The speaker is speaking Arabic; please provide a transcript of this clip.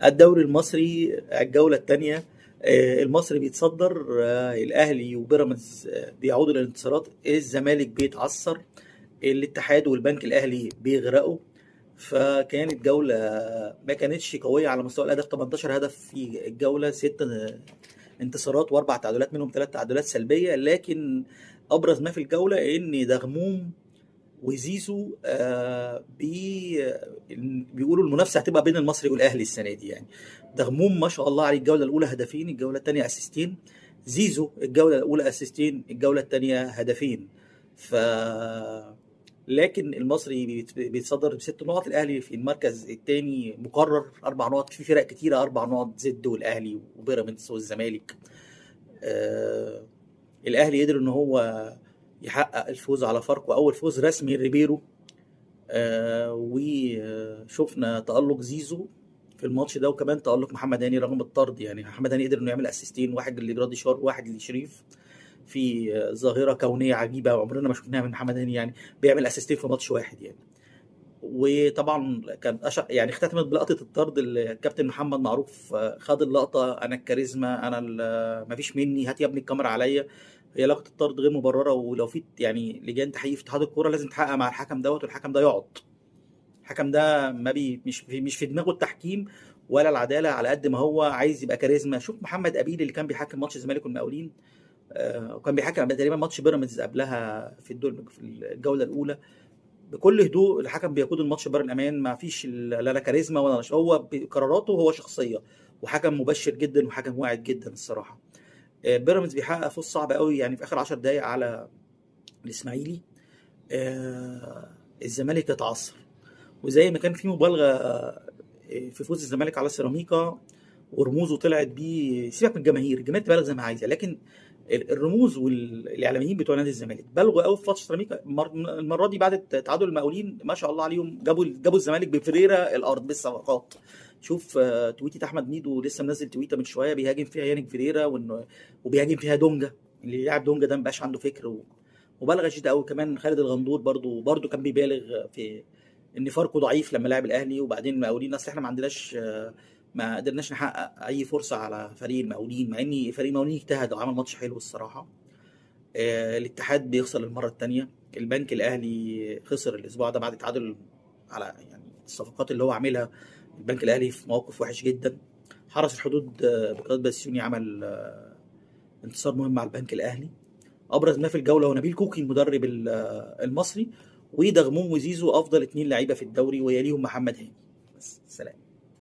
الدوري المصري الجولة الثانية. المصري بيتصدر، الأهلي وبيراميدز بيعودوا للانتصارات، الزمالك بيتعثر، الاتحاد والبنك الأهلي بيغرقوا. فكانت جولة ما كانتش قوية على مستوى الأهداف، 18 هدف في الجولة، 6 انتصارات وأربع تعادلات، منهم 3 تعادلات سلبية. لكن أبرز ما في الجولة إن دغموم وزيزو بيقولوا المنافسه هتبقى بين المصري والاهلي السنه دي يعني. دغموم ما شاء الله عليه، الجوله الاولى هدفين، الجوله الثانيه اسيستين. زيزو الجوله الاولى اسيستين، الجوله الثانيه هدفين. ف لكن المصري بيتصدر ب6 نقط، الاهلي في المركز الثاني مقرر 4 نقط، في فرق كتيره 4 نقط، زد والاهلي وبيراميدز والزمالك. آه الاهلي قدر ان هو يحقق الفوز على فاركو، اول فوز رسمي ريبيرو. وشفنا تألق زيزو في الماتش ده، وكمان تألق محمد هاني رغم الطرد. يعني محمد هاني قدر انه يعمل اسيستين، واحد لجرادي شار وواحد لشريف، في ظاهرة كونية عجيبة عمرنا ما شفناها من محمد هاني، يعني بيعمل اسيستين في ماتش واحد يعني. وطبعا كان يعني اختتمت بلقطة الطرد اللي الكابتن محمد معروف خد اللقطة، انا الكاريزما، انا مفيش مني، هات يا ابني الكاميرا عليا. هي لقطة الطرد غير مبررة، ولو في يعني لجان تحقيق في اتحاد الكورة لازم تحقق مع الحكم دوت، والحكم ده يقعد. الحكم ده ما بي مش في دماغه التحكيم ولا العداله، على قد ما هو عايز يبقى كاريزما. شوف محمد ابيل اللي كان بيحكم ماتش الزمالك والمقاولين، وكان بيحكم تقريبا ماتش بيراميدز قبلها في في الجوله الاولى، بكل هدوء الحكم بيقود الماتش بار الامان، ما فيش لا كاريزما ولا هو قراراته، هو شخصيه، وحكم مبشر جدا وحكم واعد جدا الصراحه. بيراميدز بيحقق فوز صعب قوي يعني في اخر 10 دقائق على الاسماعيلي. الزمالك اتعثر، وزي ما كان في مبالغه في فوز الزمالك على سيراميكا ورموزه طلعت بيه، سيبك من الجماهير، الجماهير تبالغ زي ما عايزه، لكن الرموز والاعلاميين بتوع نادي الزمالك بالغوا قوي في ماتش سيراميكا. المره دي بعد تعادل المقاولين ما شاء الله عليهم، جابوا الزمالك بفريرة الارض بالصفقات. شوف تويته احمد ميدو لسه منزل تويته من شويه بيهاجم فيها يانيك فريرة، وبيهاجم فيها دونجا، اللي لاعب دونجا ده مبقاش عنده فكر، مبالغه شديده قوي. كمان خالد الغندور برضو كان بيبالغ في ان فاركو ضعيف لما لعب الاهلي، وبعدين المقاولين، اصل احنا ما عندناش ما قدرناش نحقق اي فرصه على فريق المقاولين، مع ان فريق المقاولين اجتهد وعمل ماتش حلو الصراحه. الاتحاد بيخسر المره الثانيه، البنك الاهلي خسر الاسبوع ده بعد التعادل، على يعني الصفقات اللي هو عاملها. البنك الاهلي في موقف وحش جدا. حرس الحدود بقيادة بسيوني عمل انتصار مهم على البنك الاهلي. ابرز ما في الجوله هو نبيل كوكي المدرب المصري، ودغموم وزيزو افضل 2 لعيبه في الدوري، ويليهم محمد هاني. بس سلام.